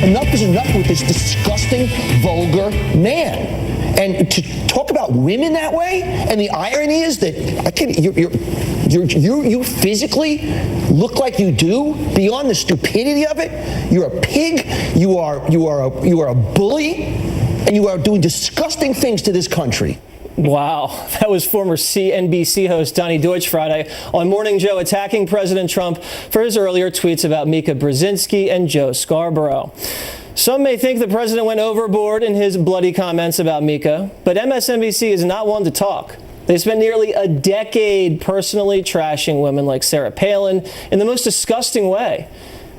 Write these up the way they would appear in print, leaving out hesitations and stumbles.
Enough is enough with this disgusting, vulgar man. And to talk about women that way, and the irony is that you physically look like you do, beyond the stupidity of it. You're a pig. You are a bully, and you are doing disgusting things to this country. Wow, that was former CNBC host Donnie Deutsch Friday on Morning Joe attacking President Trump for his earlier tweets about Mika Brzezinski and Joe Scarborough. Some may think the president went overboard in his bloody comments about Mika, but MSNBC is not one to talk. They spent nearly a decade personally trashing women like Sarah Palin in the most disgusting way.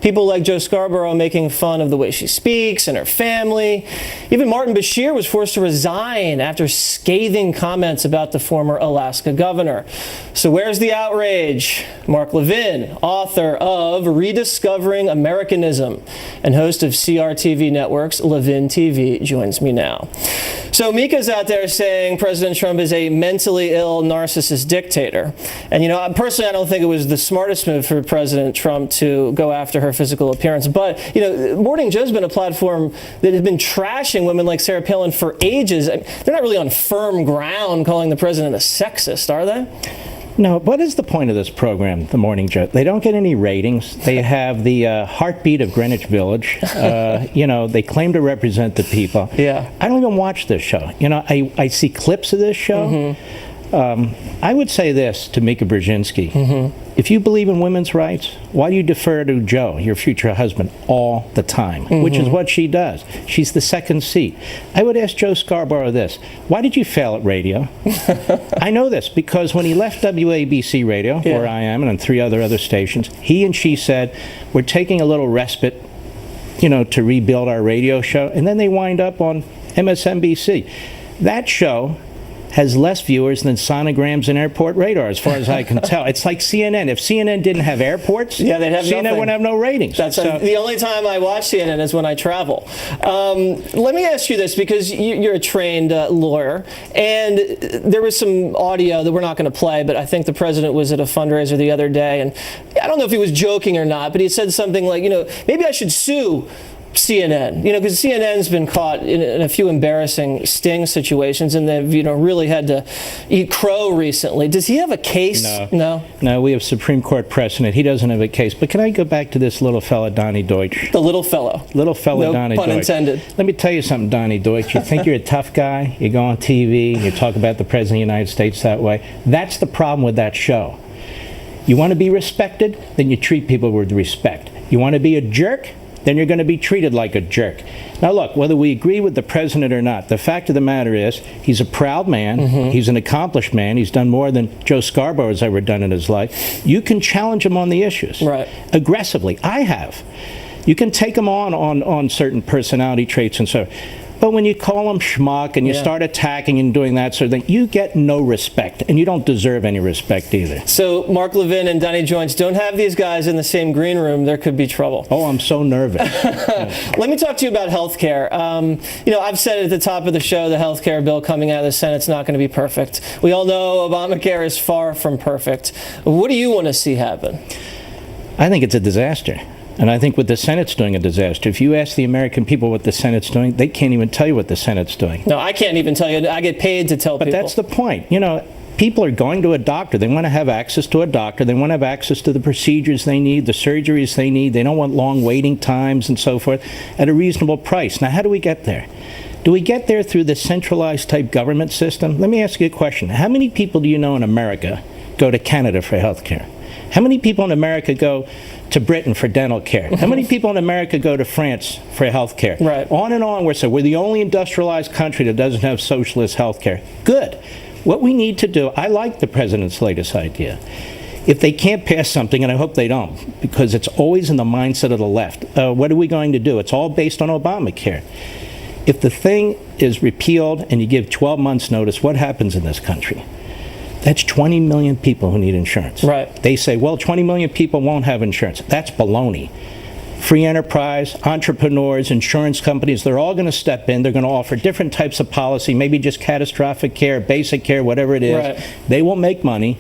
People like Joe Scarborough making fun of the way she speaks and her family. Even Martin Bashir was forced to resign after scathing comments about the former Alaska governor. So where's the outrage? Mark Levin, author of Rediscovering Americanism and host of CRTV Network's Levin TV, joins me now. So Mika's out there saying President Trump is a mentally ill narcissist dictator. And, personally, I don't think it was the smartest move for President Trump to go after her physical appearance. But, Morning Joe's been a platform that has been trashing women like Sarah Palin for ages. They're not really on firm ground calling the president a sexist, are they? No, what is the point of this program, The Morning Joe? They don't get any ratings. They have the heartbeat of Greenwich Village. They claim to represent the people. Yeah. I don't even watch this show. I see clips of this show. Mm-hmm. I would say this to Mika Brzezinski. Mm-hmm. If you believe in women's rights, why do you defer to Joe, your future husband, all the time? Mm-hmm. Which is what she does. She's the second seat. I would ask Joe Scarborough this. Why did you fail at radio? I know this because when he left WABC Radio, where I am, and on 3 other stations, he and she said, we're taking a little respite, to rebuild our radio show. And then they wind up on MSNBC. That show has less viewers than sonograms and airport radar, as far as I can tell. It's like CNN. If CNN didn't have airports, they'd have CNN nothing. wouldn't have no ratings. That's the only time I watch CNN is when I travel. Let me ask you this, because you're a trained lawyer, and there was some audio that we're not going to play, but I think the president was at a fundraiser the other day, and I don't know if he was joking or not, but he said something like, maybe I should sue CNN, because CNN's been caught in a few embarrassing sting situations, and they've, really had to eat crow recently. Does he have a case? No, we have Supreme Court precedent. He doesn't have a case. But can I go back to this little fella, Donnie Deutsch? The little fellow. Little fella, no Donnie pun Deutsch. Intended. Let me tell you something, Donnie Deutsch. You think you're a tough guy? You go on TV, you talk about the President of the United States that way. That's the problem with that show. You want to be respected? Then you treat people with respect. You want to be a jerk? Then you're going to be treated like a jerk. Now look, whether we agree with the president or not, the fact of the matter is he's a proud man. Mm-hmm. He's an accomplished man. He's done more than Joe Scarborough has ever done in his life. You can challenge him on the issues. Right. Aggressively. I have. You can take him on certain personality traits and so. But when you call him schmuck and you start attacking and doing that sort of thing, you get no respect, and you don't deserve any respect either. So Mark Levin and Donnie Joyce, don't have these guys in the same green room. There could be trouble. Oh, I'm so nervous. Let me talk to you about health care. I've said at the top of the show, the health care bill coming out of the Senate's not going to be perfect. We all know Obamacare is far from perfect. What do you want to see happen? I think it's a disaster. And I think what the Senate's doing a disaster. If you ask the American people what the Senate's doing, they can't even tell you what the Senate's doing. No, I can't even tell you. I get paid to tell people. But that's the point. People are going to a doctor. They want to have access to a doctor. They want to have access to the procedures they need, the surgeries they need. They don't want long waiting times and so forth at a reasonable price. Now, how do we get there? Do we get there through the centralized type government system? Let me ask you a question. How many people do you know in America go to Canada for health care? How many people in America go to Britain for dental care? How many people in America go to France for health care? Right. On and on. We're the only industrialized country that doesn't have socialist health care. Good. What we need to do, I like the president's latest idea. If they can't pass something, and I hope they don't, because it's always in the mindset of the left, what are we going to do? It's all based on Obamacare. If the thing is repealed and you give 12 months notice, what happens in this country? That's 20 million people who need insurance. Right. They say, well, 20 million people won't have insurance. That's baloney. Free enterprise, entrepreneurs, insurance companies, they're all going to step in. They're going to offer different types of policy, maybe just catastrophic care, basic care, whatever it is. Right. They will make money.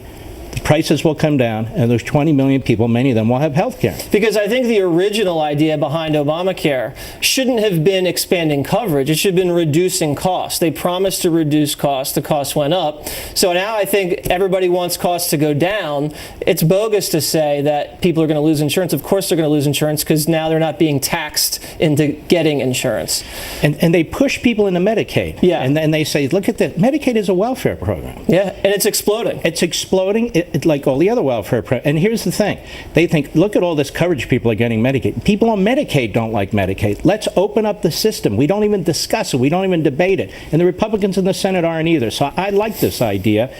The prices will come down, and those 20 million people, many of them will have health care. Because I think the original idea behind Obamacare shouldn't have been expanding coverage. It should have been reducing costs. They promised to reduce costs. The costs went up. So now I think everybody wants costs to go down. It's bogus to say that people are going to lose insurance. Of course they're going to lose insurance because now they're not being taxed into getting insurance. And they push people into Medicaid. Yeah. And they say, look at this. Medicaid is a welfare program. Yeah, and it's exploding. It's exploding like all the other welfare programs. And here's the thing. They think, look at all this coverage people are getting Medicaid. People on Medicaid don't like Medicaid. Let's open up the system. We don't even discuss it. We don't even debate it. And the Republicans in the Senate aren't either. So I like this idea.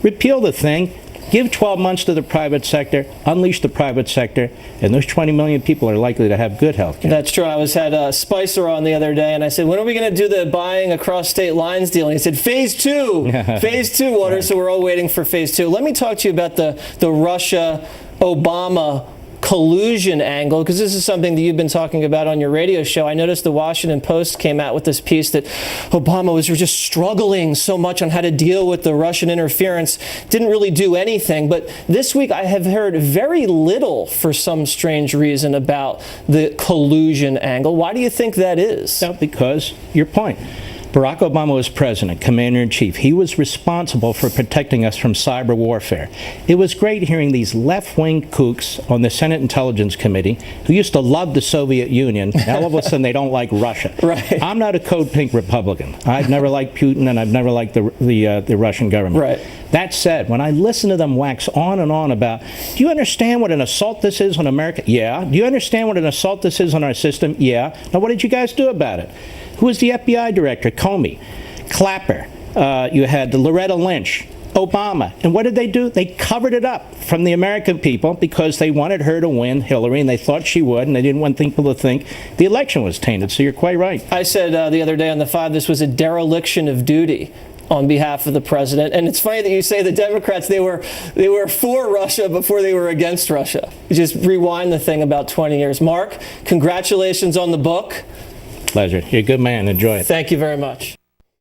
Repeal the thing. Give 12 months to the private sector, unleash the private sector, and those 20 million people are likely to have good health care. That's true. I had Spicer on the other day, and I said, when are we going to do the buying across state lines deal? And he said, phase 2. Phase 2, Waters, right. So we're all waiting for phase 2. Let me talk to you about the Russia-Obama collusion angle, because this is something that you've been talking about on your radio show. I noticed the Washington Post came out with this piece that Obama was just struggling so much on how to deal with the Russian interference, didn't really do anything. But this week I have heard very little, for some strange reason, about the collusion angle. Why do you think that is? Well, because your point. Barack Obama was president, commander-in-chief. He was responsible for protecting us from cyber warfare. It was great hearing these left-wing kooks on the Senate Intelligence Committee who used to love the Soviet Union. Now all of a sudden they don't like Russia. Right. I'm not a code pink Republican. I've never liked Putin, and I've never liked the Russian government. Right. That said, when I listen to them wax on and on about, do you understand what an assault this is on America? Yeah. Do you understand what an assault this is on our system? Yeah. Now what did you guys do about it? Who was the FBI director? Comey, Clapper. You had Loretta Lynch, Obama. And what did they do? They covered it up from the American people because they wanted her to win, Hillary, and they thought she would, and they didn't want people to think the election was tainted. So you're quite right. I said the other day on the 5, this was a dereliction of duty on behalf of the president. And it's funny that you say the Democrats, they were for Russia before they were against Russia. Just rewind the thing about 20 years. Mark, congratulations on the book. Pleasure. You're a good man. Enjoy it. Thank you very much.